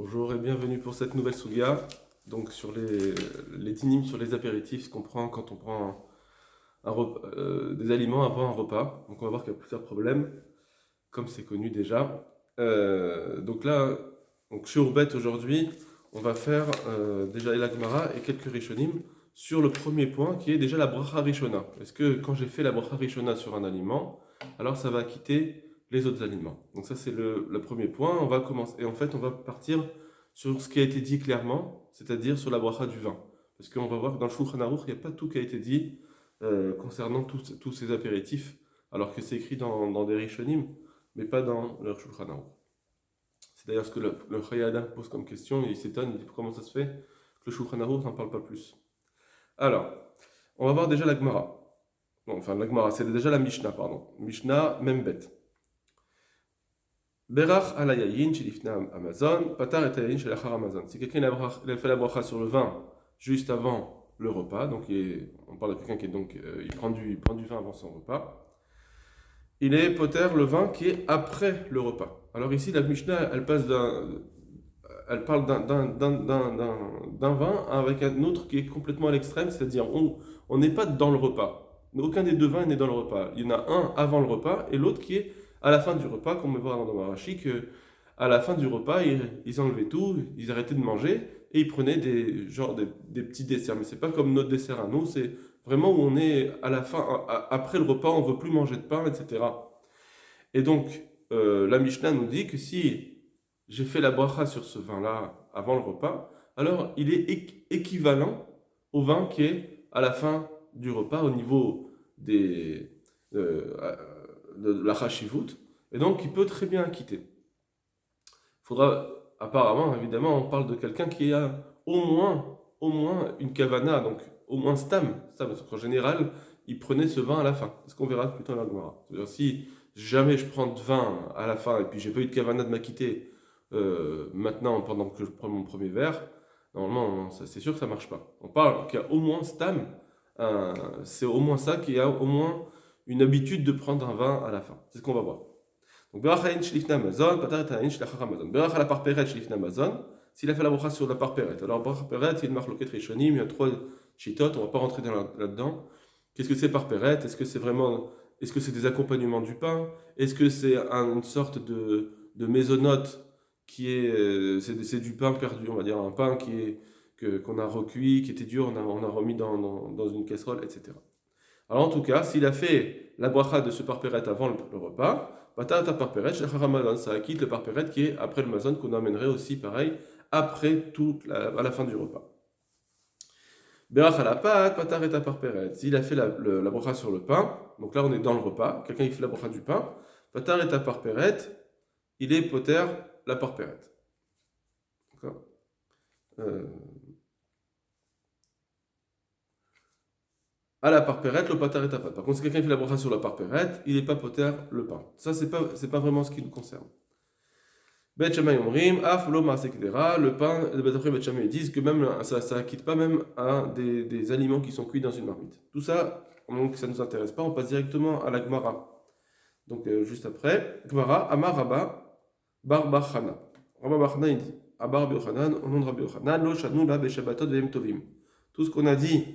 Bonjour et bienvenue pour cette nouvelle Souga. Donc sur les dynimes sur les apéritifs, ce qu'on prend quand on prend des aliments avant un repas. Donc on va voir qu'il y a plusieurs problèmes, comme c'est connu déjà. Donc là, donc chez Ourbet aujourd'hui, on va faire déjà la Gemara et quelques Rishonim sur le premier point qui est déjà la bracha Rishona. Est-ce que quand j'ai fait la bracha Rishona sur un aliment, alors ça va quitter les autres aliments? Donc ça c'est le premier point. On va commencer et en fait on va partir sur ce qui a été dit clairement, c'est-à-dire sur la bracha du vin. Parce qu'on va voir que dans le Shulchan Aruch, il n'y a pas tout qui a été dit concernant tous ces apéritifs, alors que c'est écrit dans des Rishonim, mais pas dans leur Shulchan Aruch. C'est d'ailleurs ce que le Chayei Adam pose comme question, et il s'étonne, il dit comment ça se fait que le Shulchan Aruch n'en parle pas plus. Alors, on va voir déjà la Gemara. Non, enfin, la Gemara, c'est déjà la Mishnah, pardon. Mishnah, même bête. Berach ala yayin shilifna Amazon, patar et yayin shelachar Amazon. Si quelqu'un il a fait la bracha sur le vin juste avant le repas, donc on parle de quelqu'un qui est donc il prend du vin avant son repas, il est poter le vin qui est après le repas. Alors ici la Mishnah elle parle d'un vin avec un autre qui est complètement à l'extrême, c'est-à-dire on n'est pas dans le repas. Aucun des deux vins n'est dans le repas. Il y en a un avant le repas et l'autre qui est à la fin du repas, comme on va voir dans Marashi, que à la fin du repas, ils enlevaient tout, ils arrêtaient de manger et ils prenaient des petits desserts. Mais c'est pas comme notre dessert à nous, c'est vraiment où on est à la fin, après le repas, on veut plus manger de pain, etc. Et donc, la Mishnah nous dit que si j'ai fait la bracha sur ce vin-là avant le repas, alors il est équivalent au vin qui est à la fin du repas au niveau euh, de la chashivut, et donc il peut très bien quitter. Il faudra, apparemment, évidemment, on parle de quelqu'un qui a au moins une kavana, donc au moins stam, parce qu'en général, il prenait ce vin à la fin. C'est ce qu'on verra plutôt dans la Gemara. C'est-à-dire, si jamais je prends de vin à la fin et puis j'ai pas eu de kavana de m'acquitter maintenant pendant que je prends mon premier verre, normalement, c'est sûr que ça marche pas. On parle qu'il y a au moins stam, c'est au moins ça, qu'il y a au moins une habitude de prendre un vin à la fin. C'est ce qu'on va voir. Donc, Berach Haïn Shlifna Amazon, Patar et Haïn Shlachar Amazon. Berach à la parperet Shlifna Amazon, s'il a fait la bracha sur la parperet. Alors, parperet, il y a une marloquette Rishonim, il y a trois chitotes, on ne va pas rentrer là-dedans. Qu'est-ce que c'est parperet? Est-ce que c'est des accompagnements du pain? Est-ce que c'est une sorte de mésonote qui est, c'est du pain perdu, on va dire, un pain qu'on a recuit, qui était dur, on a remis dans une casserole, etc. Alors en tout cas, s'il a fait la bracha de ce parperet avant le repas, patata parperet, shachar Amazon, ça acquitte le parperet qui est après le mazon, qu'on amènerait aussi pareil après à la fin du repas. Berach à la pâte, patar et parperet. S'il a fait la bracha sur le pain, donc là on est dans le repas, quelqu'un il fait la bracha du pain, patar et parperet, il est poter la parperet. D'accord. Euh, à la parperet, le patar est à pâte. Par contre, si quelqu'un fait la bracha sur la parperet, il n'est pas poter le pain. Ça, c'est pas vraiment ce qui nous concerne. Bet Shammai Omrim, Af lo Maasekdera, le pain, d'après Bet Shammai, ils disent que même ça acquitte pas même à des aliments qui sont cuits dans une marmite. Tout ça, donc ça ne nous intéresse pas, on passe directement à la Gemara. Donc juste après, Gemara, Amar Rabba, Bar Bachana. Rabba Bachana, il dit, Abar Biochanan, au nom de Rabbi Yochanan, Lo Shanu la Beshabatot Vehem Tovim. Tout ce qu'on a dit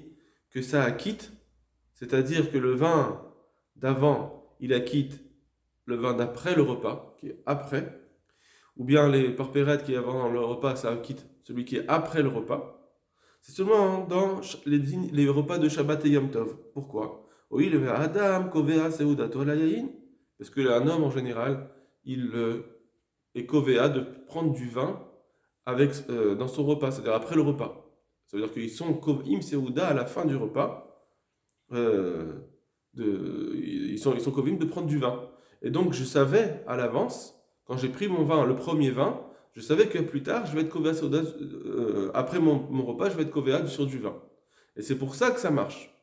que ça acquitte, c'est-à-dire que le vin d'avant, il acquitte le vin d'après le repas, qui est après, ou bien les parpérettes qui est avant le repas, ça acquitte celui qui est après le repas. C'est seulement dans les repas de Shabbat et Yom Tov. Pourquoi? Oui, le Adam, Kovea, Seudato, Layayin. Parce qu'un homme en général, il est Kovea de prendre du vin dans son repas, c'est-à-dire après le repas. Ça veut dire qu'ils sont Kovim Seuda à la fin du repas. euh, ils sont Kovim de prendre du vin. Et donc je savais à l'avance quand j'ai pris mon vin, le premier vin, je savais que plus tard, je vais être covéa après mon repas, je vais être covéa sur du vin. Et c'est pour ça que ça marche.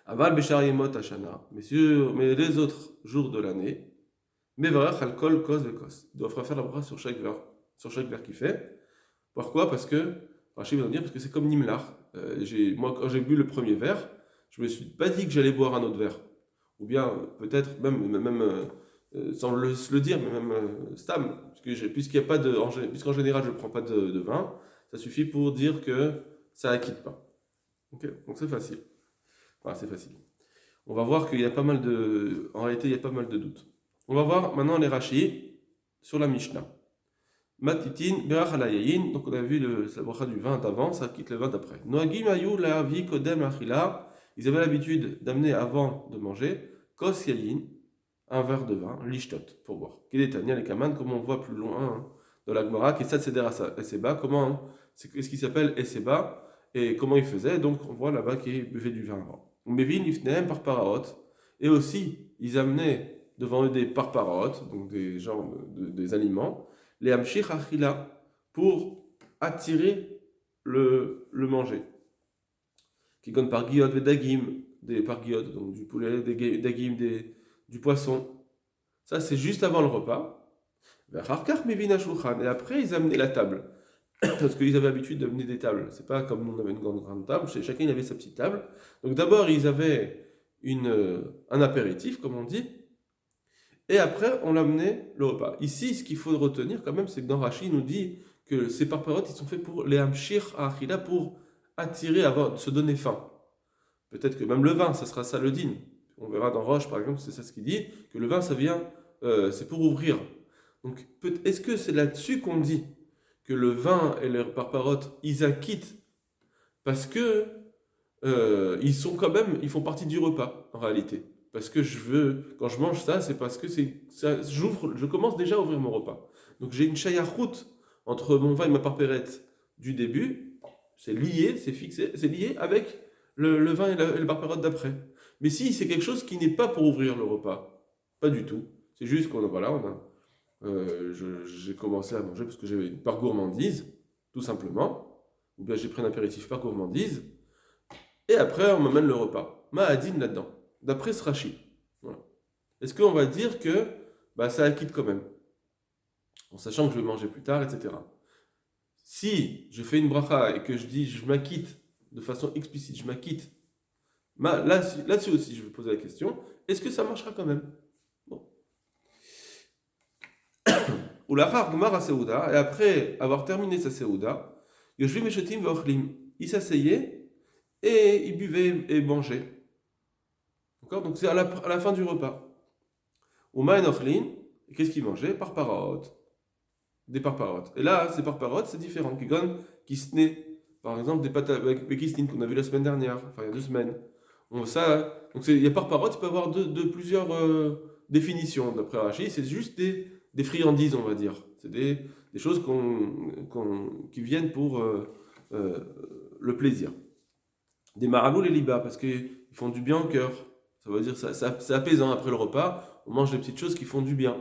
Aval Beshar Yemot Hashana, mais les autres jours de l'année, Mevarach Alkol Kos Vekos. Il doit faire la bracha sur chaque verre qu'il fait. Pourquoi? Parce que, Rachid va nous dire, parce que c'est comme Nimlar. Moi, quand j'ai bu le premier verre, je me suis pas dit que j'allais boire un autre verre. Ou bien, peut-être, même sans le dire, mais même stam, puisqu'il y a pas puisqu'en général je ne prends pas de vin, ça suffit pour dire que ça acquitte pas. Ok, donc c'est facile. Voilà, c'est facile. On va voir qu'il y a pas mal en réalité, il y a pas mal de doutes. On va voir maintenant les rachis sur la Mishnah. Matitin, berach alayayin, donc on a vu la bracha du vin d'avant, ça quitte le vin d'après. Noagim ayu la vi kodem achila, ils avaient l'habitude d'amener avant de manger, kos yayin, un verre de vin, lishtot, pour boire. Kédetania les kaman, comme on voit plus loin dans la Gemara, qui est Seder Eseba, comment, c'est ce qui s'appelle Eseba, et comment il faisait, donc on voit là-bas qu'il buvait du vin avant. Mevin ifneem par paraot, et aussi ils amenaient devant eux des parparaot, donc des genres des aliments, les hamshich achila, pour attirer le manger. Qui donne par guillot dagim, des par guillot, donc du poulet, des dagim, du poisson. Ça c'est juste avant le repas. Et après ils amenaient la table. Parce qu'ils avaient l'habitude d'amener des tables. C'est pas comme nous on avait une grande table, chacun il avait sa petite table. Donc d'abord ils avaient un apéritif, comme on dit, et après on l'amenait le repas. Ici, ce qu'il faut retenir quand même, c'est que dans Rashi, il nous dit que ces parparotes, ils sont faits pour les hamshir à achila, pour attirer, se donner faim. Peut-être que même le vin, ça sera ça le din. On verra dans Roche, par exemple, c'est ça ce qu'il dit, que le vin, ça vient, c'est pour ouvrir. Donc, est-ce que c'est là-dessus qu'on dit que le vin et les parparotes, ils acquittent parce que ils sont quand même, ils font partie du repas, en réalité. Parce que quand je mange ça, c'est parce que je commence déjà à ouvrir mon repas. Donc j'ai une chayachout entre mon vin et ma parperette du début, c'est lié, c'est fixé, c'est lié avec le vin et le parperotte d'après. Mais si c'est quelque chose qui n'est pas pour ouvrir le repas, pas du tout. C'est juste j'ai commencé à manger parce que j'avais par gourmandise, tout simplement. Ou bien j'ai pris un apéritif par gourmandise. Et après, on m'amène le repas. Ma'adin là-dedans. D'après ce Rashi. Voilà. Est-ce qu'on va dire que ça acquitte quand même, en sachant que je vais manger plus tard, etc. Si je fais une bracha et que je dis je m'acquitte de façon explicite, je m'acquitte, là-dessus aussi je vais poser la question, est-ce que ça marchera quand même? Bon. Ou la Gmara Seuda, et après avoir terminé sa Seuda, Yoshvim Eshetim Veochlim, il s'asseyait et il buvait et mangeait. D'accord? Donc c'est à la fin du repas. Ou Ma'enochlin, qu'est-ce qu'il mangeait? Parparotes. Des parparotes. Et là, ces parparotes, c'est différent. Qui se naît, par exemple, des pâtes avec békistine qu'on a vu la semaine dernière, enfin il y a 2 semaines. Donc il y a parparotes, il peut y avoir de plusieurs définitions d'après Rashi. C'est juste des friandises, on va dire. C'est des choses qui viennent pour le plaisir. Des maraloul et liba, parce qu'ils font du bien au cœur. Ça veut dire c'est apaisant après le repas. On mange des petites choses qui font du bien.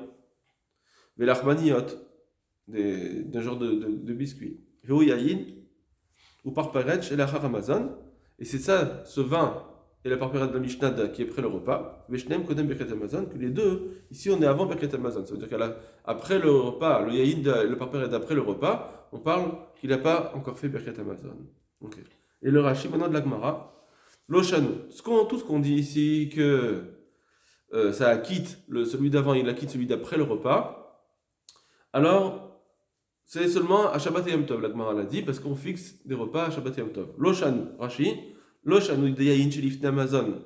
Mais l'armaniot, d'un genre de biscuit. Yayin, ou parparet chez la Amazon. Et c'est ça, ce vin et la parparet de la Mishnah qui est après le repas. Veshnem kodem Birkat Amazon, que les deux, ici on est avant Birkat Amazon. Ça veut dire qu'après le repas, le yayin, le parparet d'après le repas, on parle qu'il n'a pas encore fait Birkat Amazon. Okay. Et le Rashi maintenant de la Gemara, l'Oshanu. Tout ce qu'on dit ici, que ça acquitte, celui d'avant, il acquitte celui d'après le repas. Alors, c'est seulement à Shabbat et Yom Tov, la Gemara l'a dit, parce qu'on fixe des repas à Shabbat et Yom Tov. L'Oshanu, Rashi, l'Oshanu de Yayin Shelifne Amazon.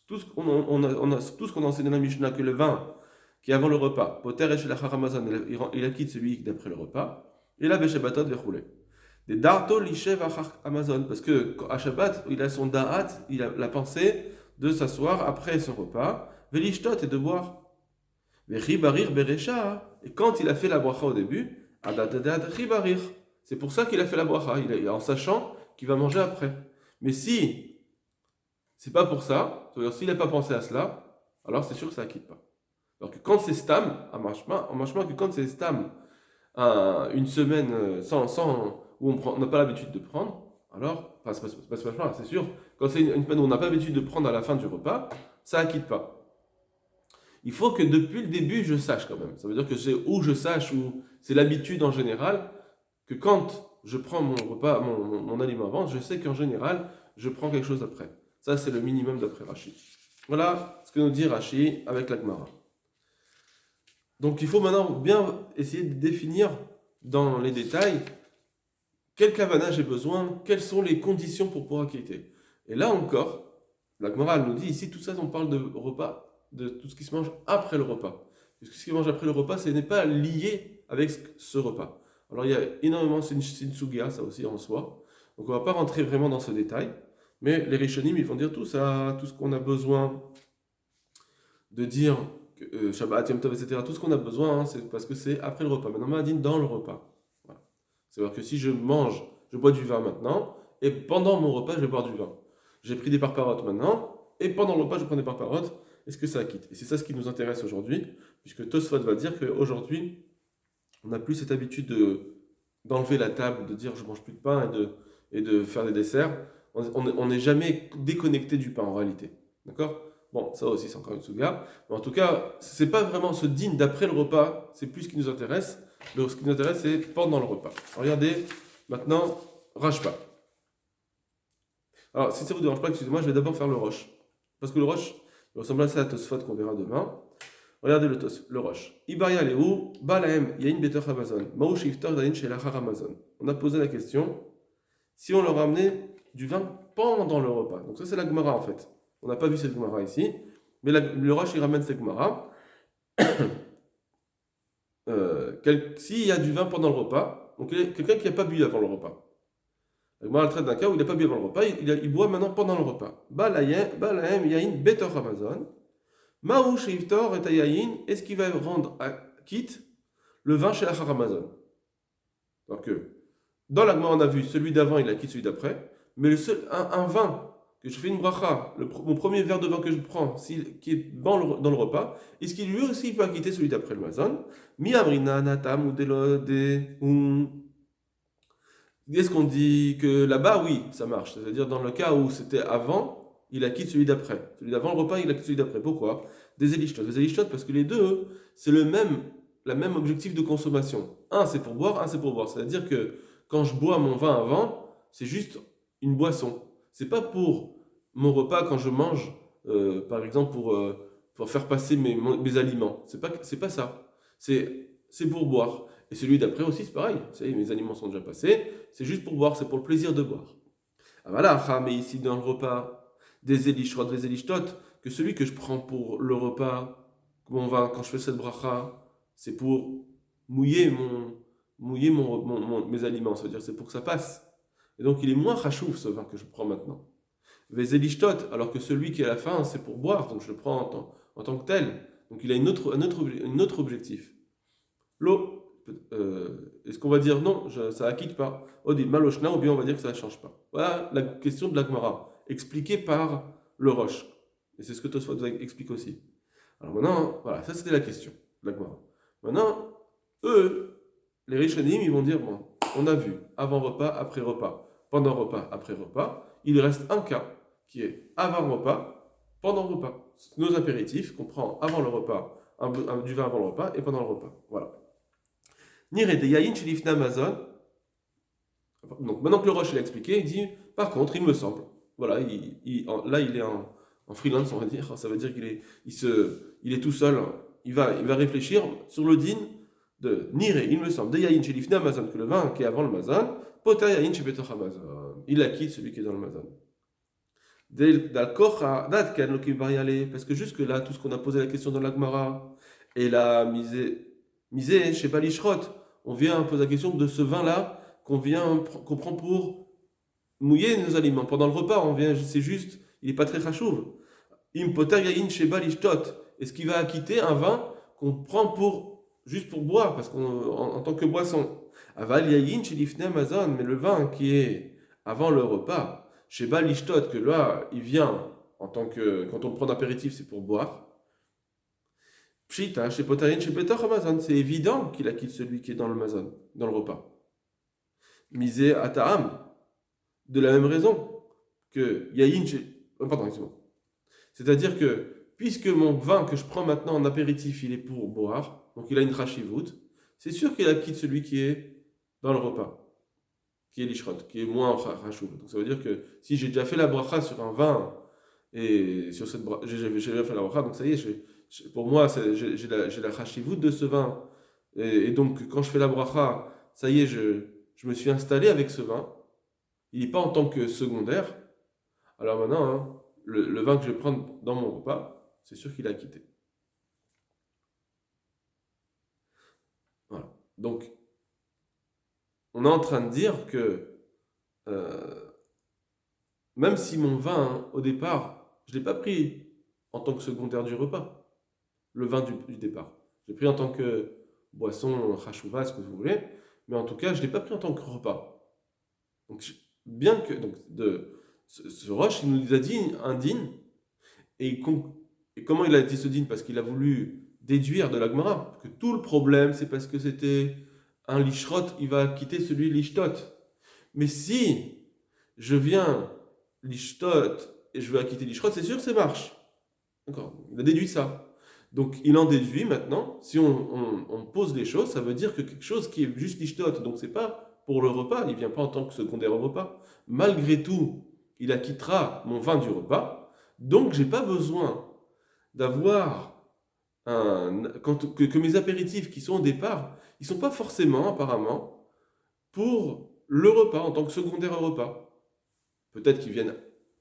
Tout ce qu'on a enseigné dans la Mishnah, que le vin qui est avant le repas, Poter et Shelachar Amazon, il acquitte celui d'après le repas, et là, Beshabbatot Vechoulé. Des Darto Lishev Amazon, parce que à Shabbat, il a son Da'at, il a la pensée de s'asseoir après son repas, Velishtot et de boire. Vechi Barir Berecha, et quand il a fait la bracha au début, c'est pour ça qu'il a fait la bracha, en sachant qu'il va manger après. Mais si c'est pas pour ça, c'est-à-dire s'il n'a pas pensé à cela, alors c'est sûr que ça ne quitte pas. Alors que quand c'est stam, en machma que quand c'est stam, une semaine où on n'a pas l'habitude de prendre, alors, c'est sûr, quand c'est une semaine où on n'a pas l'habitude de prendre à la fin du repas, ça ne quitte pas. Il faut que depuis le début, je sache quand même. Ça veut dire que c'est où je sache, ou c'est l'habitude en général, que quand je prends mon repas, mon aliment avant, je sais qu'en général, je prends quelque chose après. Ça, c'est le minimum d'après Rashi. Voilà ce que nous dit Rashi avec la Gemara. Donc il faut maintenant bien essayer de définir dans les détails quel kavana j'ai besoin, quelles sont les conditions pour pouvoir quitter. Et là encore, la Gemara nous dit ici, tout ça, on parle de repas, de tout ce qui se mange après le repas. Parce que ce qui se mange après le repas, ce n'est pas lié avec ce repas. Alors il y a énormément, c'est une sugia, ça aussi en soi. Donc on ne va pas rentrer vraiment dans ce détail. Mais les Rishonim, ils vont dire tout ça, tout ce qu'on a besoin de dire, Shabbat, Yom Tov, etc. Tout ce qu'on a besoin, hein, c'est parce que c'est après le repas. Maintenant, on m'a dit dans le repas. Voilà. C'est-à-dire que si je mange, je bois du vin maintenant, et pendant mon repas, je vais boire du vin. J'ai pris des parparottes maintenant, et pendant le repas, je prends des parparottes. Est-ce que ça quitte? Et c'est ça ce qui nous intéresse aujourd'hui, puisque Tosfot va dire qu'aujourd'hui, on n'a plus cette habitude d'enlever la table, de dire je mange plus de pain et de faire des desserts. On n'est jamais déconnecté du pain en réalité. D'accord? Bon, ça aussi c'est encore une souga. Mais en tout cas, c'est pas vraiment ce dîne d'après le repas, c'est plus ce qui nous intéresse. Ce qui nous intéresse, c'est pendant le repas. Regardez, maintenant, Rashba. Alors, si ça vous dérange pas, excusez-moi, je vais d'abord faire le roche. Parce que le roche, il ressemble à ça à Tosfot qu'on verra demain. Regardez le roche. Ibaria Lehu, Balaem, Yain Beter Amazon. Maou Shiftar Dain Shelachar Amazon. On a posé la question si on leur amenait du vin pendant le repas. Donc, ça, c'est la Gemara en fait. On n'a pas vu cette Gemara ici. Mais le roche, il ramène cette Gemara. S'il y a du vin pendant le repas, donc quelqu'un qui n'a pas bu avant le repas. La Gemara traite d'un cas où il n'a pas bu avant le repas, il boit maintenant pendant le repas. Balaem, Yain Beter Amazon. Maou Shiftor et Tayayin, est-ce qu'il va rendre quitte le vin chez la Haramazon? Donc, dans la Gemara, on a vu celui d'avant, il a quitté celui d'après, mais un vin que je fais une bracha, mon premier verre de vin que je prends, qui est dans le repas, est-ce qu'il lui aussi peut quitter celui d'après le mazon? Mi amrina natam ou est-ce qu'on dit que là-bas, oui, ça marche. C'est-à-dire dans le cas où c'était avant, il a quitté celui d'après. Celui d'avant le repas, il a quitté celui d'après. Pourquoi? Des élishtot, parce que les deux, c'est le même objectif de consommation. Un, c'est pour boire, un, c'est pour boire. C'est-à-dire que quand je bois mon vin avant, c'est juste une boisson. C'est pas pour mon repas quand je mange, par exemple, pour faire passer mes aliments. C'est pas ça. C'est pour boire. Et celui d'après aussi, c'est pareil. Vous savez, mes aliments sont déjà passés. C'est juste pour boire, c'est pour le plaisir de boire. Ah voilà, mais ici dans le repas, des élishtot, que celui que je prends pour le repas, mon vin, quand je fais cette bracha, c'est pour mouiller mes aliments, c'est-à-dire c'est pour que ça passe. Et donc il est moins chachouf ce vin que je prends maintenant. Les élishtot, alors que celui qui est à la fin, c'est pour boire, donc je le prends en tant que tel. Donc il a un autre objectif. L'eau. Est-ce qu'on va dire non, ça acquitte pas Odil Malochna, ou bien on va dire que ça ne change pas. Voilà la question de la Gemara, expliquée par le Roche. Et c'est ce que Tosfot explique aussi. Alors maintenant, voilà, ça c'était la question de la Gemara. Maintenant, eux, les Rishonim, ils vont dire bon, on a vu avant repas, après repas, pendant repas, après repas. Il reste un cas qui est avant repas, pendant repas. Nos apéritifs qu'on prend avant le repas, du vin avant le repas et pendant le repas. Voilà. Nire de Yain Shelifna Amazon. Donc maintenant que le Roche l'a expliqué, il dit par contre, il me semble. Voilà, là il est en freelance, on va dire. Ça veut dire il est tout seul. Il va réfléchir sur le din de Nire, il me semble, de Yain Shelifna Amazon, que le vin qui est avant le Mazon, Pota Yain Shebetoch Amazon. Il acquitte celui qui est dans le Mazon. Parce que jusque-là, tout ce qu'on a posé la question dans l'Agmara, et la misé chez Balishrot, on vient poser la question de ce vin-là qu'on prend pour mouiller nos aliments. Pendant le repas, c'est juste, il n'est pas très chachouv. Im poter yain chez Balishtot. Est-ce qu'il va acquitter un vin qu'on prend juste pour boire, parce en tant que boisson? Aval yain chez Lifne Amazon, mais le vin qui est avant le repas, chez Balishtot, que là, il vient quand on prend d'apéritif, c'est pour boire. Pshita, chez Potarin, chez Petor Amazon, c'est évident qu'il acquitte celui qui est dans le Amazon, dans le repas. Misé à Ta'am, de la même raison que Yayin chez. Pardon, excusez-moi. C'est-à-dire que, puisque mon vin que je prends maintenant en apéritif, il est pour boire, donc il a une rachivout, c'est sûr qu'il acquitte celui qui est dans le repas, qui est l'ishrot, qui est moins rachouv. Donc ça veut dire que si j'ai déjà fait la bracha sur un vin, et sur cette bracha, j'ai déjà fait la bracha, donc ça y est, pour moi, j'ai la chashivut de ce vin. Et donc, quand je fais la bracha, ça y est, je me suis installé avec ce vin. Il n'est pas en tant que secondaire. Alors maintenant, hein, le vin que je vais prendre dans mon repas, c'est sûr qu'il a quitté. Voilà. Donc, on est en train de dire que euh, même si mon vin, hein, au départ, je ne l'ai pas pris en tant que secondaire du repas, le vin du départ. Je l'ai pris en tant que boisson, chachouva, ce que vous voulez, mais en tout cas, je ne l'ai pas pris en tant que repas. Donc, bien que ce Roche, il nous a dit un din, et comment il a dit ce din? Parce qu'il a voulu déduire de la Gemara que tout le problème, c'est parce que c'était un lishrot, il va quitter celui lishtot. Mais si je viens lishtot et je veux acquitter lishrot, c'est sûr que ça marche. D'accord? Il a déduit ça. Donc il en déduit maintenant, si on pose les choses, ça veut dire que quelque chose qui est juste lishtot, donc c'est pas pour le repas, il vient pas en tant que secondaire au repas. Malgré tout, il acquittera mon vin du repas, donc j'ai pas besoin d'avoir que mes apéritifs qui sont au départ, ils sont pas forcément apparemment pour le repas en tant que secondaire au repas. Peut-être qu'ils viennent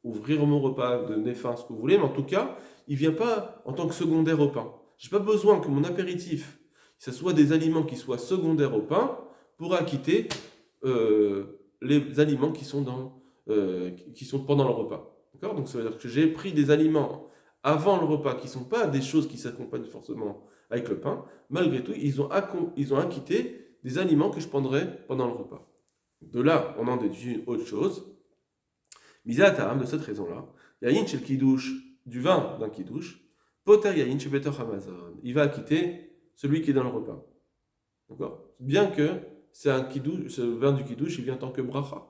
ouvrir mon repas, donner faim, ce que vous voulez, mais en tout cas, il ne vient pas en tant que secondaire au pain. Je n'ai pas besoin que mon apéritif, ce soit des aliments qui soient secondaires au pain pour acquitter les aliments qui sont pendant le repas. D'accord? Donc ça veut dire que j'ai pris des aliments avant le repas qui ne sont pas des choses qui s'accompagnent forcément avec le pain. Malgré tout, ils ont acquitté des aliments que je prendrais pendant le repas. De là, on en déduit une autre chose. Misa Taram, de cette raison-là, Yahin chez le kidouche, du vin d'un kidouche, Poter Yahin chez Betor Amazon. Il va acquitter celui qui est dans le repas. D'accord? Bien que c'est un kidouche, ce vin du kidouche, il vient en tant que bracha.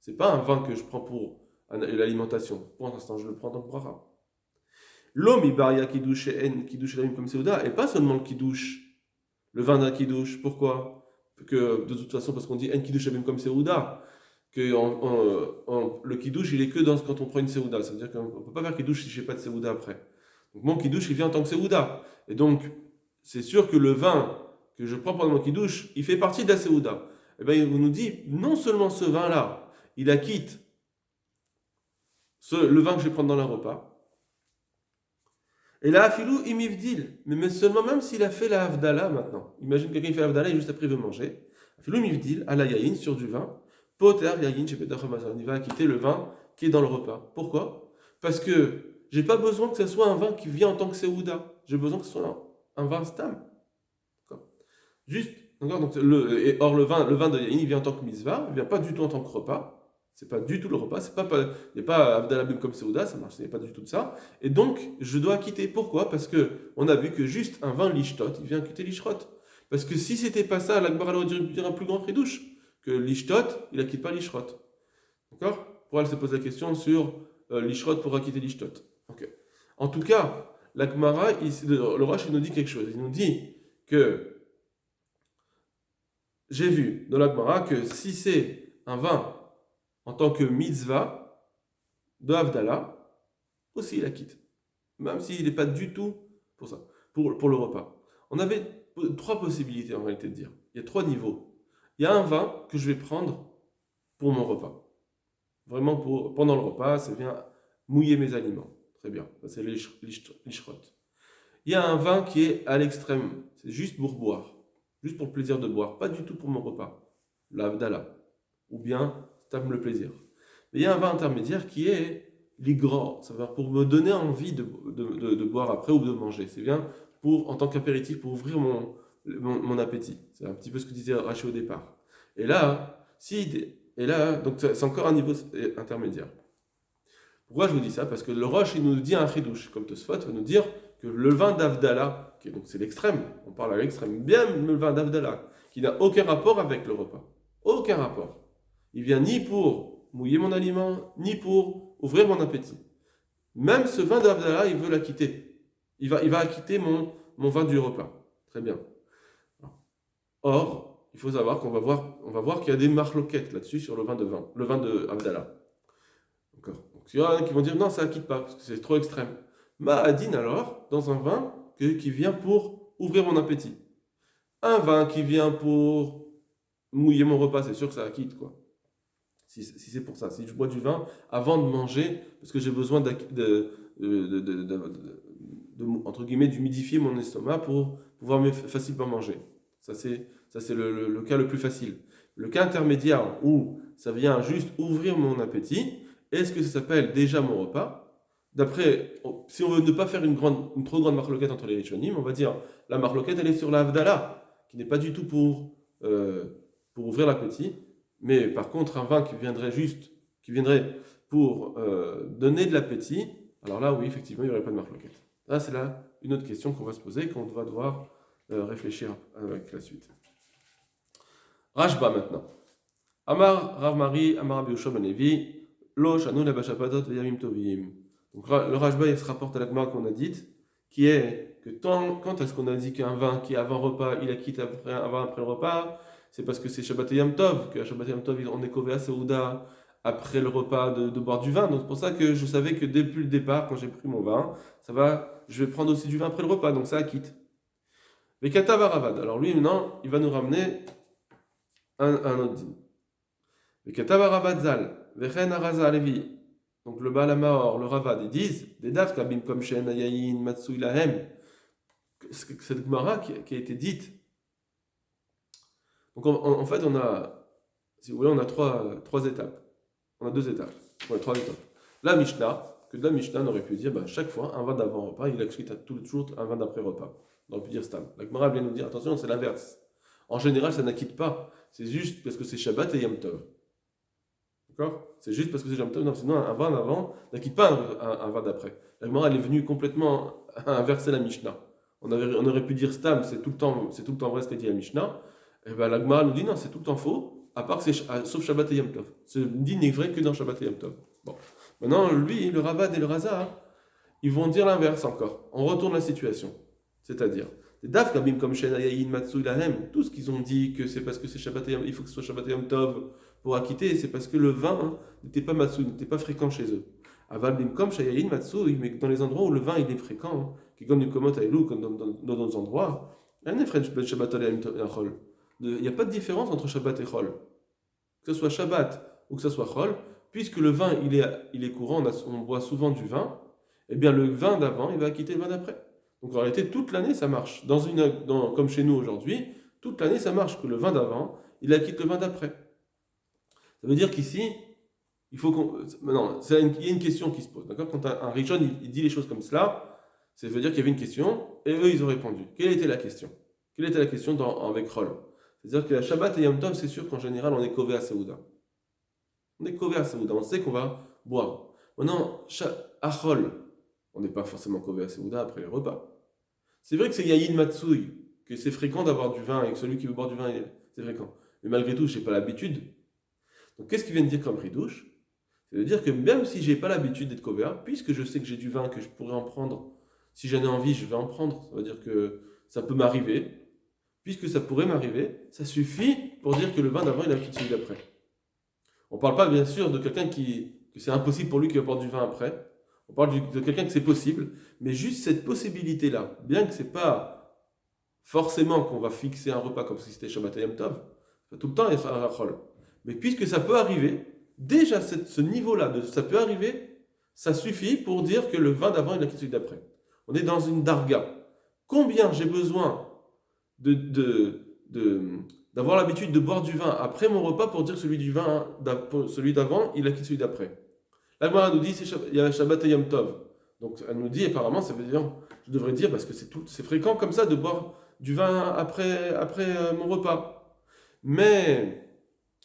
C'est pas un vin que je prends pour l'alimentation. Pour l'instant, je le prends en tant que bracha. L'homme ibaria kidouche en kidouche la comme Seuda, et pas seulement le kidouche, le vin d'un kidouche. Pourquoi? Que de toute façon, parce qu'on dit en kidouche comme Seuda, que le kidouche, il est que quand on prend une Seuda. Ça veut dire qu'on ne peut pas faire kidouche si je n'ai pas de Seuda après. Donc mon kidouche, il vient en tant que Seuda. Et donc, c'est sûr que le vin que je prends pendant mon kidouche, il fait partie de la Seuda. Et bien, il nous dit, non seulement ce vin-là, il acquitte le vin que je vais prendre dans le repas. Et là, filou imivdil, mais seulement même s'il a fait la havdala maintenant. Imagine quelqu'un qui fait la havdala et juste après il veut manger. Filou imivdil, à la yaïn, sur du vin. Poter yaïn, il va quitter le vin qui est dans le repas. Pourquoi? Parce que j'ai pas besoin que ce soit un vin qui vient en tant que Seouda. J'ai besoin que ce soit un vin stam. Juste, donc or le vin de yaïn, il vient en tant que misva, il vient pas du tout en tant que repas. C'est pas du tout le repas, il n'y a pas Abdallah comme Seouda, ça marche, il n'y a pas du tout de ça. Et donc, je dois quitter. Pourquoi? Parce que on a vu que juste un vin lishtot, il vient quitter l'ishrot. Parce que si c'était pas ça, l'Akbar aurait dû dire un plus grand chidouche, que l'ishtot, il acquitte pas l'ishrot. D'accord? Pour elle se pose la question sur l'ishrot pour acquitter l'ishtot. Okay. En tout cas, l'Akmara, le Rosh, il nous dit quelque chose. Il nous dit que j'ai vu dans l'Akmara que si c'est un vin en tant que mitzvah de Havdalah, aussi il acquitte. Même s'il n'est pas du tout pour ça, pour le repas. On avait trois possibilités en réalité de dire. Il y a trois niveaux. Il y a un vin que je vais prendre pour mon repas. Vraiment pendant le repas, ça vient mouiller mes aliments. Très bien. C'est l'ishrot. Il y a un vin qui est à l'extrême. C'est juste pour boire. Juste pour le plaisir de boire. Pas du tout pour mon repas. L'Havdalah. Ou bien, ça me le plaisir. Mais il y a un vin intermédiaire qui est l'igra, ça veut dire pour me donner envie de boire après ou de manger. C'est bien en tant qu'apéritif, pour ouvrir mon appétit. C'est un petit peu ce que disait Rachid au départ. Et là, donc c'est encore un niveau intermédiaire. Pourquoi je vous dis ça? Parce que le Roche, il nous dit un chidouche, comme Tosfot va nous dire que le vin d'Avdallah, donc c'est l'extrême, on parle à l'extrême, bien le vin d'Avdallah, qui n'a aucun rapport avec le repas. Aucun rapport. Il vient ni pour mouiller mon aliment, ni pour ouvrir mon appétit. Même ce vin d'Avdallah, il veut l'acquitter. Il va acquitter mon vin du repas. Très bien. Or, il faut savoir qu'on va voir qu'il y a des marloquettes là-dessus sur le vin de Avdallah. D'accord. Donc, il y en a qui vont dire non, ça acquitte pas, parce que c'est trop extrême. Ma'adin alors, dans un vin qui vient pour ouvrir mon appétit. Un vin qui vient pour mouiller mon repas, c'est sûr que ça acquitte, quoi. Si c'est pour ça, si je bois du vin avant de manger, parce que j'ai besoin entre guillemets, d'humidifier mon estomac pour pouvoir facilement manger. Ça, c'est le cas le plus facile. Le cas intermédiaire, où ça vient juste ouvrir mon appétit, est-ce que ça s'appelle déjà mon repas? D'après, si on veut ne pas faire une trop grande marloquette entre les Rishonim, on va dire, la marloquette, elle est sur la Havdalah, qui n'est pas du tout pour ouvrir l'appétit, mais par contre, un vin qui viendrait pour donner de l'appétit, alors là, oui, effectivement, il n'y aurait pas de marloquette. Là, c'est là une autre question qu'on va se poser, qu'on va devoir réfléchir avec la suite. Rashba maintenant. Amar Rav Mari, Amar Rabbi Yoshua ben Levi, Lo Shanu la Bashapatot Veyamim Tovim. Donc le Rashba, il se rapporte à la Gemara qu'on a dite, qui est que quand est-ce qu'on a dit qu'un vin qui est avant repas, il a quitté après le repas, c'est parce que c'est Shabbat et Yom Tov, que Shabbat et Yom Tov, on est Kové à Seouda après le repas de boire du vin. Donc c'est pour ça que je savais que depuis le départ, quand j'ai pris mon vin, je vais prendre aussi du vin après le repas, donc ça acquitte. Mais Katav Aravad, alors lui maintenant, il va nous ramener un autre din. Mais Katav Aravad Zal, Vechen Araza Levi, donc le Baal HaMaor, le Ravad, ils disent, des daf kabim comme Shen Ayayin Matsui Lahem, cette Gemara qui a été dite. Donc en fait, on a, si vous voulez, on a trois étapes. On a deux étapes. Ouais, trois étapes. La Mishnah, que de la Mishnah, on aurait pu dire, chaque fois, un vin d'avant repas, il acquitte toujours un vin d'après repas. On aurait pu dire Stam. La Gemara vient nous dire, attention, c'est l'inverse. En général, ça n'acquitte pas. C'est juste parce que c'est Shabbat et Yom Tov. D'accord? C'est juste parce que c'est Yom Tov. Non, sinon, un vin d'avant n'acquitte pas un vin d'après. La Gemara, elle est venue complètement inverser la Mishnah. On aurait pu dire Stam, c'est tout le temps vrai ce qu'a dit la Mishnah. Et bien la Gemara nous dit non, c'est tout le temps faux, sauf Shabbat et Yom Tov. Ce dit n'est vrai que dans Shabbat et Yom Tov. Bon. Maintenant, lui, le Ravad et le Raza, ils vont dire l'inverse encore. On retourne la situation. C'est-à-dire, les Daf Kabim comme Shen Ayayin Matsui Lahem, tout ce qu'ils ont dit que c'est parce que c'est Shabbat et Yom, il faut que ce soit Shabbat et Yom Tov pour acquitter, c'est parce que le vin n'était pas Matsui, n'était pas fréquent chez eux. Aval Bimkom Shayayin Matsui, mais dans les endroits où le vin il est fréquent, qui comme du Komot Ailou, comme dans d'autres endroits, il y a un Shabbat et Yom Tov. Il n'y a pas de différence entre Shabbat et Chol. Que ce soit Shabbat ou que ce soit Chol, puisque le vin il est courant, on boit souvent du vin, eh bien le vin d'avant, il va quitter le vin d'après. Donc en réalité, toute l'année, ça marche. Comme chez nous aujourd'hui, toute l'année, ça marche, que le vin d'avant, il acquitte le vin d'après. Ça veut dire qu'ici, il faut qu'on... Non, il y a une question qui se pose. D'accord? Quand un Rishon, il dit les choses comme cela, ça veut dire qu'il y avait une question, et eux, ils ont répondu. Quelle était la question? Quelle était la question avec Chol? C'est-à-dire que la Shabbat et Yom Tov, c'est sûr qu'en général, on est Kové à Seouda. On est Kové à Seouda, on sait qu'on va boire. Maintenant, à Chol, on n'est pas forcément Kové à Seouda après les repas. C'est vrai que c'est Yayin Matsui, que c'est fréquent d'avoir du vin, et que celui qui veut boire du vin, c'est fréquent. Mais malgré tout, je n'ai pas l'habitude. Donc qu'est-ce qu'il vient de dire comme ridouche? C'est-à-dire que même si je n'ai pas l'habitude d'être Kové, puisque je sais que j'ai du vin, que je pourrais en prendre, si j'en ai envie, je vais en prendre. Ça veut dire que ça peut m'arriver. Puisque ça pourrait m'arriver, ça suffit pour dire que le vin d'avant, il a quitté celui d'après. On ne parle pas, bien sûr, de quelqu'un que c'est impossible pour lui qu'il apporte du vin après. On parle de quelqu'un que c'est possible, mais juste cette possibilité-là, bien que ce n'est pas forcément qu'on va fixer un repas comme si c'était Shabbat et Yom Tov, tout le temps, il y a un rachol. Mais puisque ça peut arriver, déjà ce niveau-là, ça peut arriver, ça suffit pour dire que le vin d'avant, il a quitté celui d'après. On est dans une darga. Combien j'ai besoin d'avoir l'habitude de boire du vin après mon repas pour dire celui d'avant, il a quitté celui d'après. La Gemara nous dit il y a Shabbat et Yom Tov. Donc elle nous dit apparemment, ça veut dire, je devrais dire parce que c'est fréquent comme ça de boire du vin après mon repas. Mais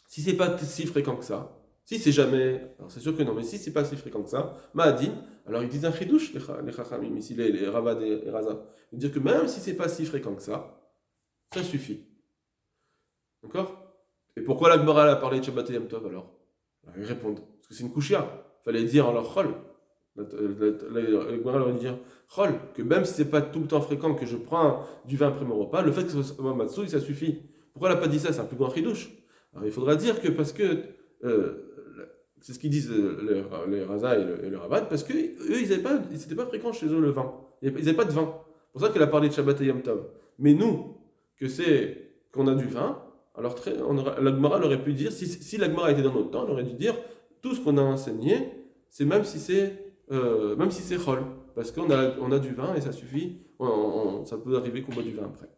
si c'est pas si fréquent que ça, si c'est jamais, alors c'est sûr que non, mais si c'est pas si fréquent que ça, Ma'adin, alors ils disent un chidouche, les chachamim, ici les Ravad et Raza, ils disent que même si c'est pas si fréquent que ça suffit. D'accord? Et pourquoi la Gemara a parlé de Shabbat et Yom Tov alors? Ils répondent, parce que c'est une kouchia. Il fallait dire alors Chol. La Gemara leur dire Chol, que même si c'est pas tout le temps fréquent que je prends du vin après mon repas, le fait que ce soit Matsui, ça suffit. Pourquoi elle n'a pas dit ça? C'est un plus grand chidouche. Alors il faudra dire que parce que c'est ce qu'ils disent les Raza et le Ravad, parce que eux, c'était pas fréquent chez eux le vin. Ils n'avaient pas de vin. pour ça qu'elle a parlé de Shabbat et Yom Tov. Mais nous, qu'on a du vin, alors la Gemara aurait pu dire, si la Gemara était dans notre temps, elle aurait dû dire, tout ce qu'on a enseigné, c'est même si c'est chol, parce qu'on a du vin et ça suffit, ça peut arriver qu'on boit du vin après.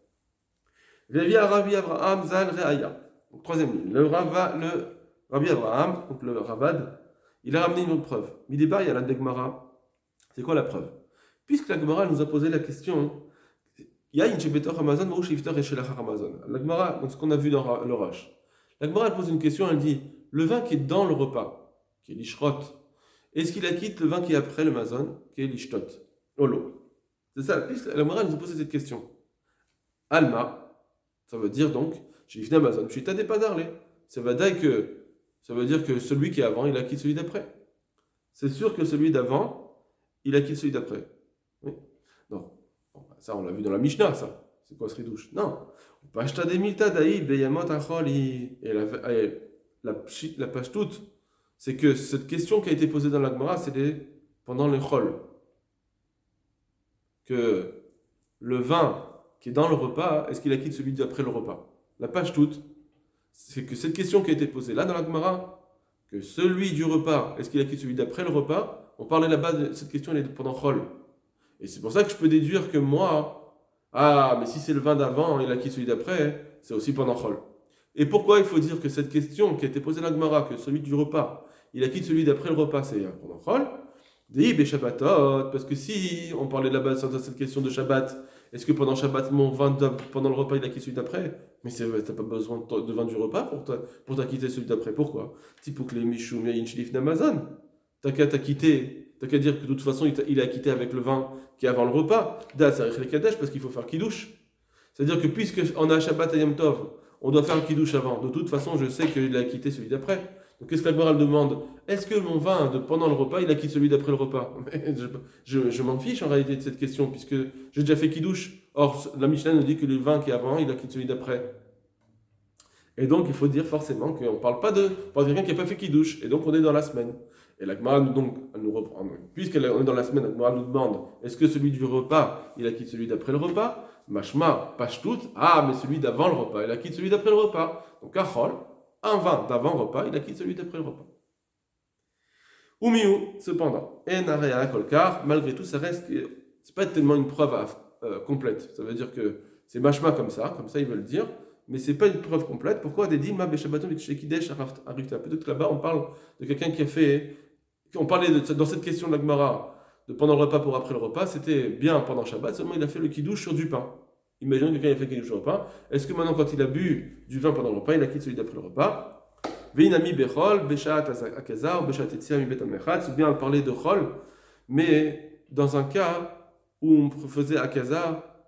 Rabbi Abraham Zal Re'aya. Donc, troisième ligne. Le Rabbi Abraham, donc le Ravad, il a ramené une autre preuve. Mais départ, il y a la Gemara. C'est quoi la preuve? Puisque la Gemara nous a posé la question, il y a une Shebetor Amazon, ou Shifter et Shelachar Amazon. La Gemara, donc ce qu'on a vu dans le Rosh. La Gemara pose une question, elle dit, le vin qui est dans le repas, qui est l'ishrot, est-ce qu'il acquitte le vin qui est après le mazon, qui est l'ishtot, olo? C'est ça, puisque la Gemara nous a posé cette question. Alma, ça veut dire donc, Shifter Amazon, Shita de Padarle. Ça veut dire que celui qui est avant, il acquitte celui d'après. C'est sûr que celui d'avant, il acquitte celui d'après. Oui. Non. Ça, on l'a vu dans la Mishnah, ça. C'est quoi ce ridouche? Non. Et la page toute, c'est que cette question qui a été posée dans la Gemara, c'est pendant le chol. Que le vin qui est dans le repas, est-ce qu'il acquitte celui d'après le repas? La page toute, c'est que cette question qui a été posée là dans la Gemara, que celui du repas, est-ce qu'il acquitte celui d'après le repas? On parlait là-bas de cette question, elle est pendant chol. Et c'est pour ça que je peux déduire que moi, mais si c'est le vin d'avant, il acquitte celui d'après, c'est aussi pendant chol. Et pourquoi il faut dire que cette question qui a été posée dans la Gemara, que celui du repas, il acquitte celui d'après le repas, c'est pendant chol? Deib et Shabbatot, parce que si on parlait là-bas de cette question de Shabbat, est-ce que pendant Shabbat, mon vin pendant le repas, il acquitte celui d'après? Mais t'as pas besoin de vin du repas pour t'acquitter celui d'après. Pourquoi? Tipukle Mishum Yain Shlif Namazon. T'as qu'à dire que de toute façon, il est acquitté avec le vin qui est avant le repas. Da, c'est Rechel Kadesh, parce qu'il faut faire Kiddush. C'est-à-dire que puisqu'on a Shabbat et Yom Tov, on doit faire le Kiddush avant. De toute façon, je sais qu'il a acquitté celui d'après. Donc qu'est-ce que la Gemara demande? Est-ce que mon vin pendant le repas, il acquitte celui d'après le repas? Je m'en fiche en réalité de cette question, puisque j'ai déjà fait Kiddush. Or, la Mishnah nous dit que le vin qui est avant, il acquitte celui d'après. Et donc, il faut dire forcément qu'on ne parle pas de quelqu'un qui n'a pas fait Kiddush. Et donc, on est dans la semaine. Et la Gemara nous reprend. Puisqu'on est dans la semaine, la Gemara nous demande, est-ce que celui du repas, il acquitte celui d'après le repas? Mashma, Pashtout, mais celui d'avant le repas, il acquitte celui d'après le repas. Donc, Achol, un vin d'avant le repas, il acquitte celui d'après le repas. Oumiou, cependant, Enarea Kolkar, malgré tout, ça reste, c'est pas tellement une preuve complète. Ça veut dire que c'est Mashma comme ça ils veulent dire, mais c'est pas une preuve complète. Pourquoi des Dilma Beshabatom et Shekidesh Arifta? Peut-être que là-bas, on parle de quelqu'un qui a fait. On parlait dans cette question de la Gemara, de pendant le repas pour après le repas, c'était bien pendant Shabbat, seulement il a fait le kiddush sur du pain. Imaginons que quelqu'un a fait le kiddush sur le pain. Est-ce que maintenant, quand il a bu du vin pendant le repas, il a quitté celui d'après le repas? Veinami bechol, beshat akaza, ou beshat etzia mi betam mechatz, ou bien on parlait de chol, mais dans un cas où on faisait akaza,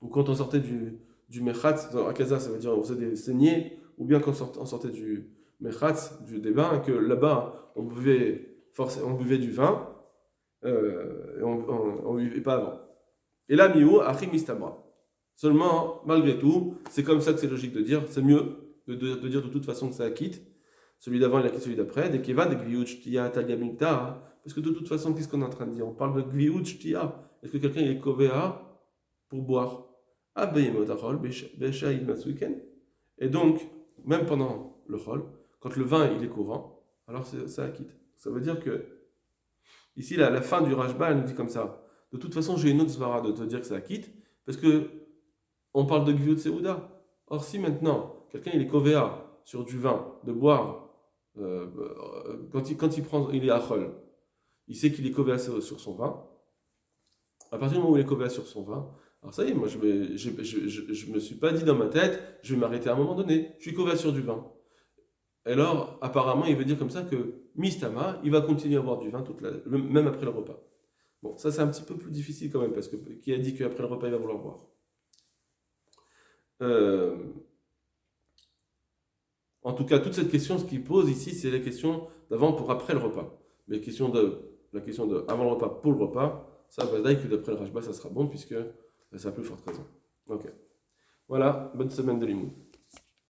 ou quand on sortait du mechatz, akaza ça veut dire on faisait des saignées, ou bien quand on sortait du mechatz, des bains, que là-bas on buvait du vin, et on ne buvait pas avant. Et là, miou, achim istabra. Seulement, malgré tout, c'est comme ça que c'est logique de dire, c'est mieux de dire de toute façon que ça acquitte. Celui d'avant, il acquitte celui d'après. Des keva, des gviut, shtia, tagamita. Parce que de toute façon, qu'est-ce qu'on est en train de dire? On parle de gviut, shtia. Est-ce que quelqu'un est kovéa pour boire? Et donc, même pendant le chol, quand le vin il est courant, alors ça acquitte. Ça veut dire que, ici, la fin du Rashba, elle nous dit comme ça. De toute façon, j'ai une autre svara de te dire que ça acquitte, parce que on parle de Gviut Seouda. Or, si maintenant, quelqu'un il est kovéa sur du vin, de boire, quand il prend, il est achol, il sait qu'il est kovéa sur son vin. À partir du moment où il est kovéa sur son vin, alors ça y est, moi je me suis pas dit dans ma tête, je vais m'arrêter à un moment donné, je suis kovéa sur du vin. Alors, apparemment, il veut dire comme ça que Mistama, il va continuer à boire du vin même après le repas. Bon, ça c'est un petit peu plus difficile quand même, parce que qui a dit qu'après le repas il va vouloir boire? En tout cas, toute cette question, ce qu'il pose ici, c'est la question d'avant pour après le repas. Mais la question de avant le repas pour le repas, ça va dire que d'après le Rashba, ça sera bon, puisque c'est la plus forte raison. Ok. Voilà, bonne semaine de l'imoun.